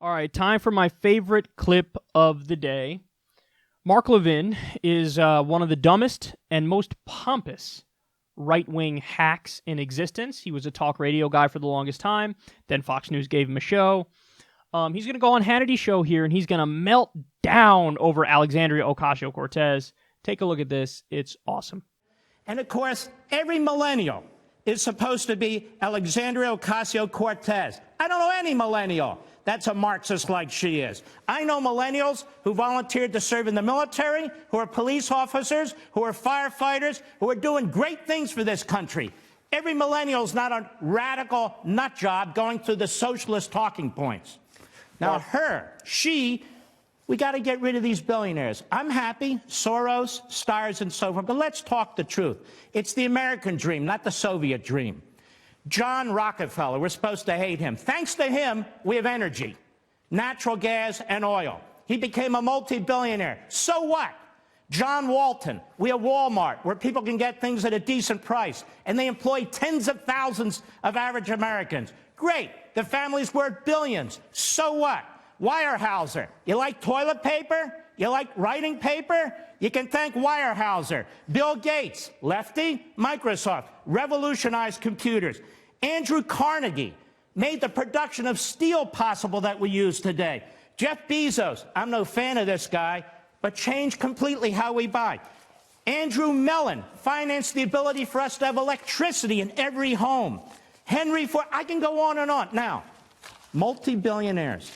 All right, time for my favorite clip of the day. Mark Levin is one of the dumbest and most pompous right-wing hacks in existence. He was a talk radio guy for the longest time. Then Fox News gave him a show. He's going to go on Hannity's show here, and he's going to melt down over Alexandria Ocasio-Cortez. Take a look at this. It's awesome. And, of course, every millennial is supposed to be Alexandria Ocasio-Cortez. I don't know any millennial that's a Marxist like she is. I know millennials who volunteered to serve in the military, who are police officers, who are firefighters, who are doing great things for this country. Every millennial is not a radical nut job going through the socialist talking points. Now, we got to get rid of these billionaires. I'm happy, Soros, Stars, and so forth, but let's talk the truth. It's the American dream, not the Soviet dream. John Rockefeller, we're supposed to hate him. Thanks to him, we have energy, natural gas, and oil. He became a multi-billionaire. So what? John Walton, we have Walmart, where people can get things at a decent price, and they employ tens of thousands of average Americans. Great. The family's worth billions. So what? Weyerhaeuser. You like toilet paper? You like writing paper? You can thank Weyerhaeuser. Bill Gates, lefty, Microsoft, revolutionized computers. Andrew Carnegie made the production of steel possible that we use today. Jeff Bezos, I'm no fan of this guy, but changed completely how we buy. Andrew Mellon financed the ability for us to have electricity in every home. Henry Ford, I can go on and on. Now, multi-billionaires.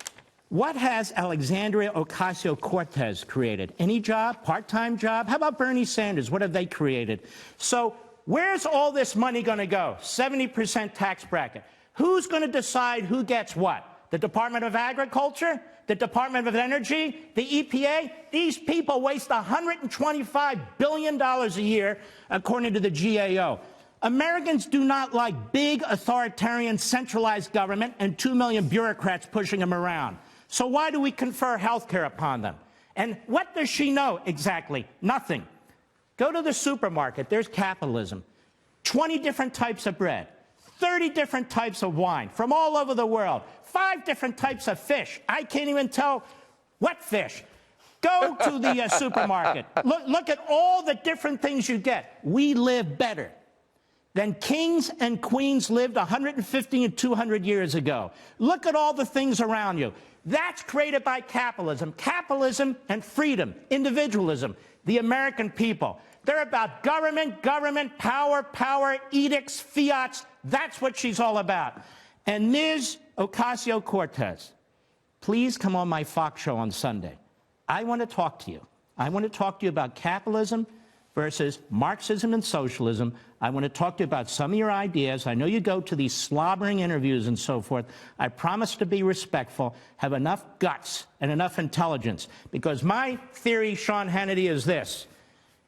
What has Alexandria Ocasio-Cortez created? Any job? Part-time job? How about Bernie Sanders? What have they created? So where's all this money going to go? 70% tax bracket. Who's going to decide who gets what? The Department of Agriculture? The Department of Energy? The EPA? These people waste $125 billion a year, according to the GAO. Americans do not like big, authoritarian, centralized government and 2 million bureaucrats pushing them around. So why do we confer health care upon them? And what does she know exactly? Nothing. Go to the supermarket. There's capitalism. 20 different types of bread. 30 different types of wine from all over the world. 5 different types of fish. I can't even tell what fish. Go to the supermarket. Look at all the different things you get. We live better than kings and queens lived 150 and 200 years ago. Look at all the things around you. That's created by capitalism. Capitalism and freedom, individualism, the American people. They're about government, power, edicts, fiats. That's what she's all about. And Ms. Ocasio-Cortez, please come on my Fox show on Sunday. I want to talk to you. I want to talk to you about capitalism versus Marxism and socialism. I want to talk to you about some of your ideas. I know you go to these slobbering interviews and so forth. I promise to be respectful, have enough guts and enough intelligence, because my theory, Sean Hannity, is this.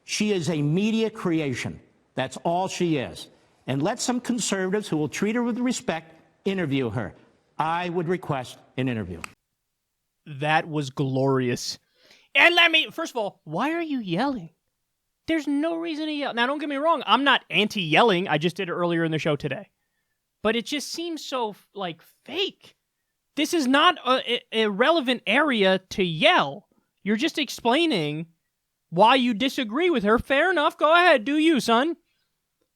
She is a media creation. That's all she is. And let some conservatives who will treat her with respect interview her. I would request an interview. That was glorious. And first of all, why are you yelling? There's no reason to yell. Now, don't get me wrong. I'm not anti-yelling. I just did it earlier in the show today. But it just seems so, fake. This is not a relevant area to yell. You're just explaining why you disagree with her. Fair enough. Go ahead. Do you, son.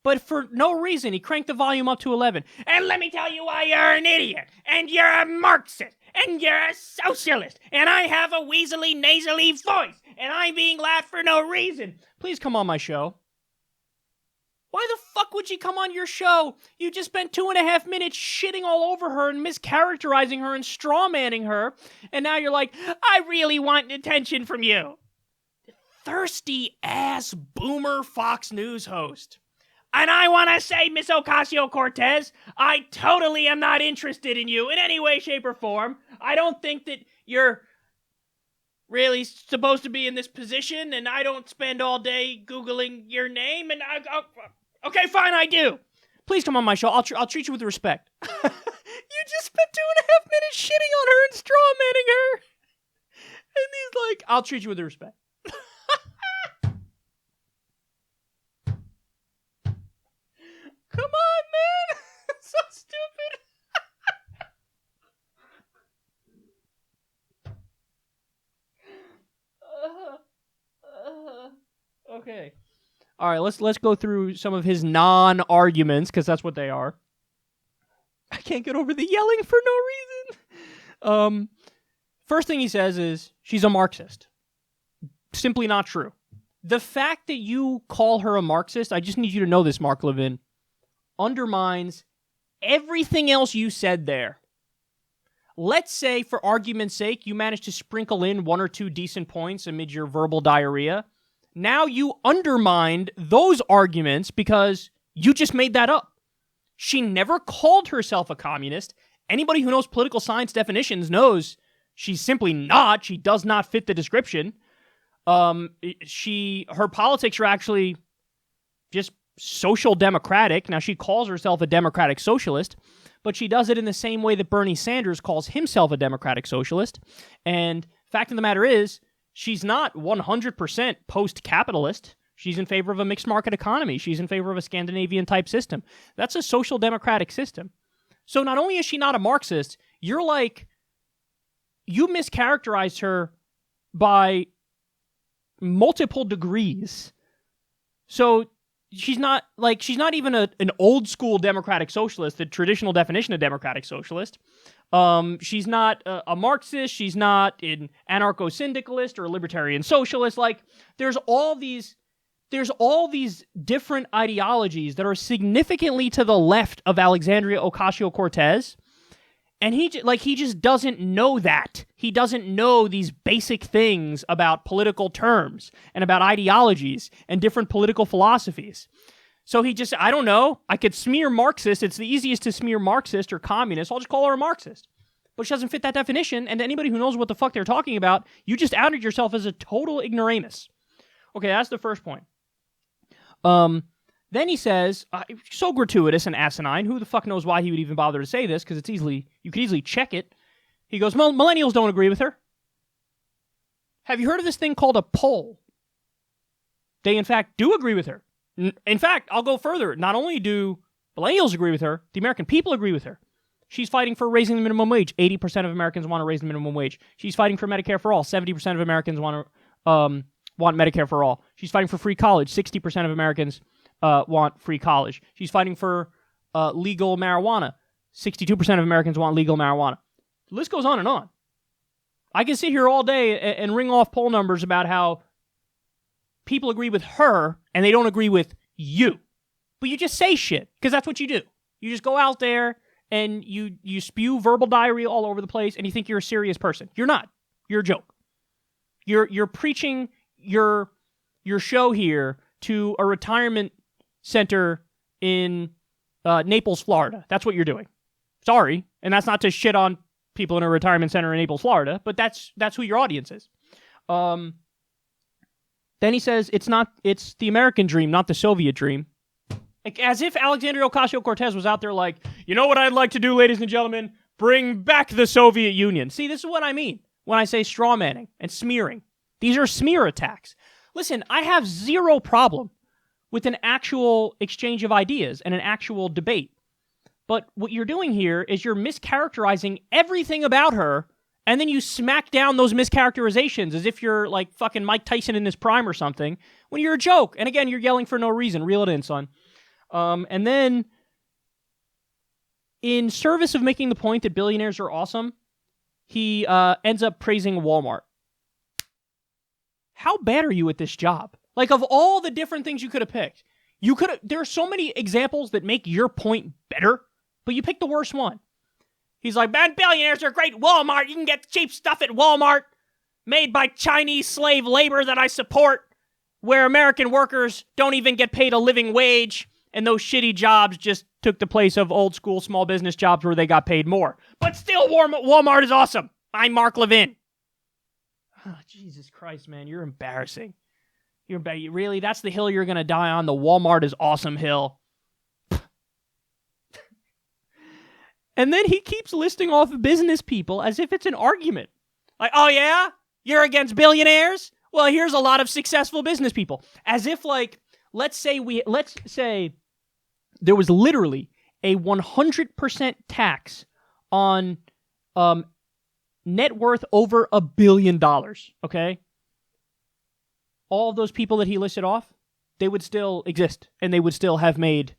But for no reason, he cranked the volume up to 11. And let me tell you why you're an idiot. And you're a Marxist. And you're a socialist. And I have a weaselly, nasally voice. And I'm being laughed for no reason. Please come on my show. Why the fuck would she come on your show? You just spent 2.5 minutes shitting all over her and mischaracterizing her and strawmanning her. And now you're like, I really want attention from you. Thirsty ass boomer Fox News host. And I want to say, Miss Ocasio-Cortez, I totally am not interested in you in any way, shape, or form. I don't think that you're really supposed to be in this position, and I don't spend all day Googling your name, and okay, fine, I do. Please come on my show. I'll treat you with respect. You just spent 2.5 minutes shitting on her and strawmanning her. And he's like, I'll treat you with respect. Come on, man. So stupid. Okay. All right, let's go through some of his non-arguments, because that's what they are. I can't get over the yelling for no reason. First thing he says is, she's a Marxist. Simply not true. The fact that you call her a Marxist, I just need you to know this, Mark Levin, undermines everything else you said there. Let's say, for argument's sake, you managed to sprinkle in one or two decent points amid your verbal diarrhea. Now you undermined those arguments because you just made that up. She never called herself a communist. Anybody who knows political science definitions knows she's simply not. She does not fit the description. Her politics are actually just social democratic. Now, she calls herself a democratic socialist, but she does it in the same way that Bernie Sanders calls himself a democratic socialist. And fact of the matter is, she's not 100% post-capitalist. She's in favor of a mixed market economy. She's in favor of a Scandinavian-type system. That's a social democratic system. So not only is she not a Marxist, you mischaracterized her by multiple degrees. So she's not even an old school democratic socialist, the traditional definition of democratic socialist. She's not a Marxist. She's not an anarcho-syndicalist or a libertarian socialist. There's all these different ideologies that are significantly to the left of Alexandria Ocasio-Cortez. And he just doesn't know that. He doesn't know these basic things about political terms and about ideologies and different political philosophies. So I don't know. I could smear Marxist. It's the easiest to smear Marxist or communist. I'll just call her a Marxist. But she doesn't fit that definition. And anybody who knows what the fuck they're talking about, you just outed yourself as a total ignoramus. Okay, that's the first point. Then he says, so gratuitous and asinine, who the fuck knows why he would even bother to say this, because you could easily check it. He goes, millennials don't agree with her. Have you heard of this thing called a poll? They, in fact, do agree with her. In fact, I'll go further. Not only do millennials agree with her, the American people agree with her. She's fighting for raising the minimum wage. 80% of Americans want to raise the minimum wage. She's fighting for Medicare for all. 70% of Americans want Medicare for all. She's fighting for free college. 60% of Americans want free college. She's fighting for legal marijuana. 62% of Americans want legal marijuana. The list goes on and on. I can sit here all day and ring off poll numbers about how people agree with her and they don't agree with you. But you just say shit, because that's what you do. You just go out there and you spew verbal diarrhea all over the place and you think you're a serious person. You're not. You're a joke. You're preaching your show here to a retirement center in Naples, Florida. That's what you're doing. Sorry. And that's not to shit on people in a retirement center in Naples, Florida, but that's who your audience is. Then he says it's the American dream, not the Soviet dream. As if Alexandria Ocasio-Cortez was out there like, you know what I'd like to do, ladies and gentlemen? Bring back the Soviet Union. See, this is what I mean when I say straw manning and smearing. These are smear attacks. Listen, I have zero problem with an actual exchange of ideas and an actual debate. But what you're doing here is you're mischaracterizing everything about her, and then you smack down those mischaracterizations as if you're like fucking Mike Tyson in his prime or something, when you're a joke. And again, you're yelling for no reason. Reel it in, son. And then, in service of making the point that billionaires are awesome, he ends up praising Walmart. How bad are you at this job? Like, of all the different things you could have picked, there are so many examples that make your point better, but you picked the worst one. He's like, man, billionaires are great. Walmart, you can get cheap stuff at Walmart, made by Chinese slave labor that I support, where American workers don't even get paid a living wage, and those shitty jobs just took the place of old school small business jobs where they got paid more. But still, Walmart is awesome. I'm Mark Levin. Oh, Jesus Christ, man, you're embarrassing. Really? That's the hill you're going to die on? The Walmart is awesome hill. And then he keeps listing off business people as if it's an argument. Like, oh yeah? You're against billionaires? Well, here's a lot of successful business people. As if, like, let's say there was literally a 100% tax on net worth over $1 billion, okay? all of those people that he listed off, they would still exist, and they would still have made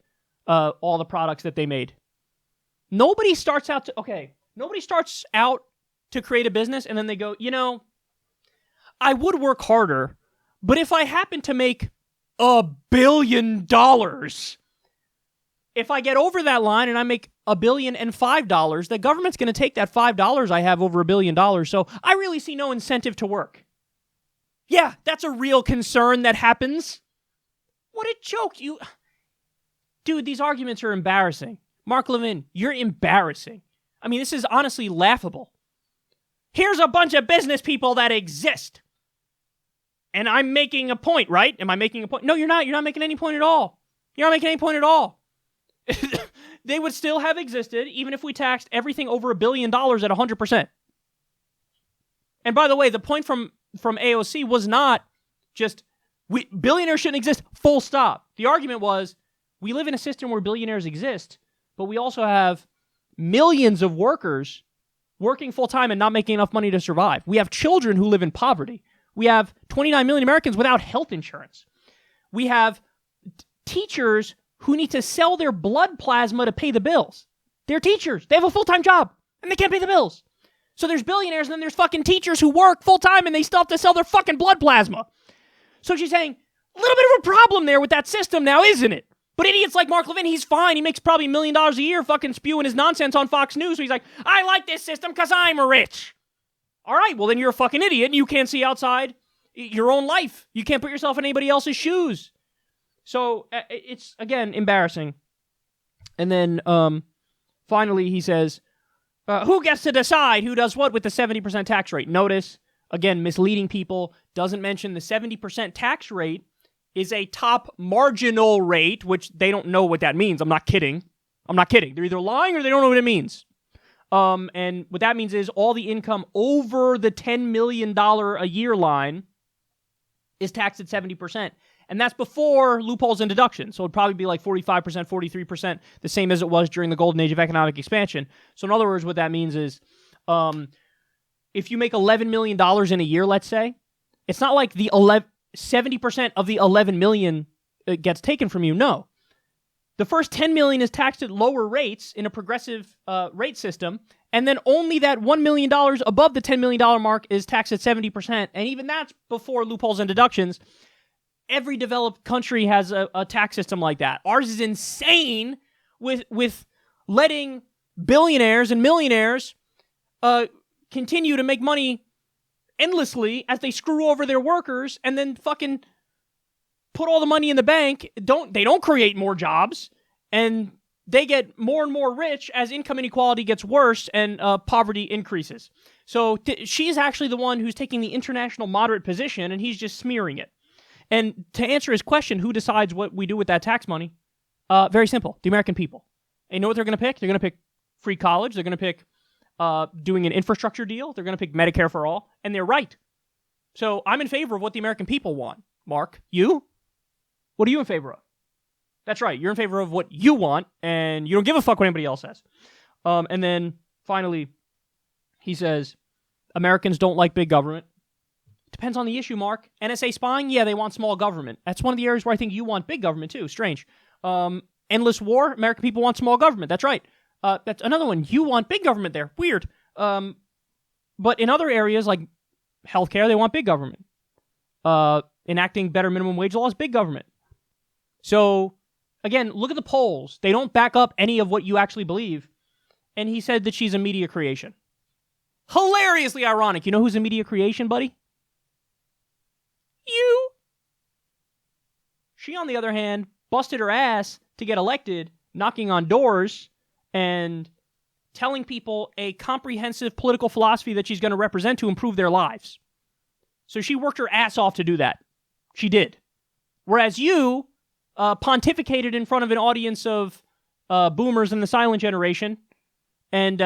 all the products that they made. Nobody starts out to create a business, and then they go, I would work harder, but if I happen to make $1 billion, if I get over that line and I make $1,005,000,000, the government's going to take that $5 I have over $1 billion. So I really see no incentive to work. Yeah, that's a real concern that happens. What a joke. Dude, these arguments are embarrassing. Mark Levin, you're embarrassing. I mean, this is honestly laughable. Here's a bunch of business people that exist. And I'm making a point, right? Am I making a point? No, you're not. You're not making any point at all. You're not making any point at all. They would still have existed even if we taxed everything over $1 billion at 100%. And by the way, the point from AOC was not just billionaires shouldn't exist, full stop. The argument was we live in a system where billionaires exist, but we also have millions of workers working full-time and not making enough money to survive. We have children who live in poverty. We have 29 million Americans without health insurance. We have teachers who need to sell their blood plasma to pay the bills. They're teachers. They have a full-time job, and they can't pay the bills. So there's billionaires, and then there's fucking teachers who work full-time, and they still have to sell their fucking blood plasma. So she's saying, a little bit of a problem there with that system now, isn't it? But idiots like Mark Levin, he's fine. He makes probably $1 million a year fucking spewing his nonsense on Fox News. So he's like, I like this system because I'm rich. All right, well, then you're a fucking idiot, and you can't see outside your own life. You can't put yourself in anybody else's shoes. So it's, again, embarrassing. And then finally he says, who gets to decide who does what with the 70% tax rate? Notice, again, misleading people, doesn't mention the 70% tax rate is a top marginal rate, which they don't know what that means. I'm not kidding. They're either lying or they don't know what it means. And what that means is all the income over the $10 million a year line is taxed at 70%. And that's before loopholes and deductions. So it'd probably be like 45%, 43%, the same as it was during the golden age of economic expansion. So in other words, what that means is if you make $11 million in a year, let's say, it's not like the 70% of the 11 million gets taken from you. No. The first 10 million is taxed at lower rates in a progressive rate system, and then only that $1 million above the $10 million mark is taxed at 70%, and even that's before loopholes and deductions. Every developed country has a tax system like that. Ours is insane with letting billionaires and millionaires continue to make money endlessly as they screw over their workers and then fucking put all the money in the bank. They don't create more jobs, and they get more and more rich as income inequality gets worse and poverty increases. So she's actually the one who's taking the international moderate position, and he's just smearing it. And to answer his question, who decides what we do with that tax money? Very simple. The American people. And you know what they're going to pick? They're going to pick free college. They're going to pick doing an infrastructure deal. They're going to pick Medicare for all. And they're right. So I'm in favor of what the American people want. Mark, you? What are you in favor of? That's right. You're in favor of what you want, and you don't give a fuck what anybody else says. And then, finally, he says, Americans don't like big government. Depends on the issue, Mark. NSA spying? Yeah, they want small government. That's one of the areas where I think you want big government, too. Strange. Endless war? American people want small government. That's right. That's another one. You want big government there. Weird. But in other areas, like healthcare, they want big government. Enacting better minimum wage laws, big government. So, again, look at the polls. They don't back up any of what you actually believe. And he said that she's a media creation. Hilariously ironic. You know who's a media creation, buddy? You. She, on the other hand, busted her ass to get elected, knocking on doors and telling people a comprehensive political philosophy that she's going to represent to improve their lives. So she worked her ass off to do that. She did. Whereas you pontificated in front of an audience of boomers in the silent generation and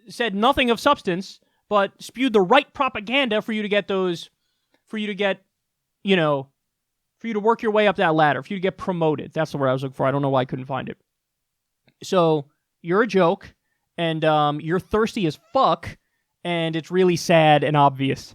said nothing of substance, but spewed the right propaganda for you to get those, for you to get, for you to work your way up that ladder, for you to get promoted. That's the word I was looking for. I don't know why I couldn't find it. So you're a joke, and you're thirsty as fuck, and it's really sad and obvious.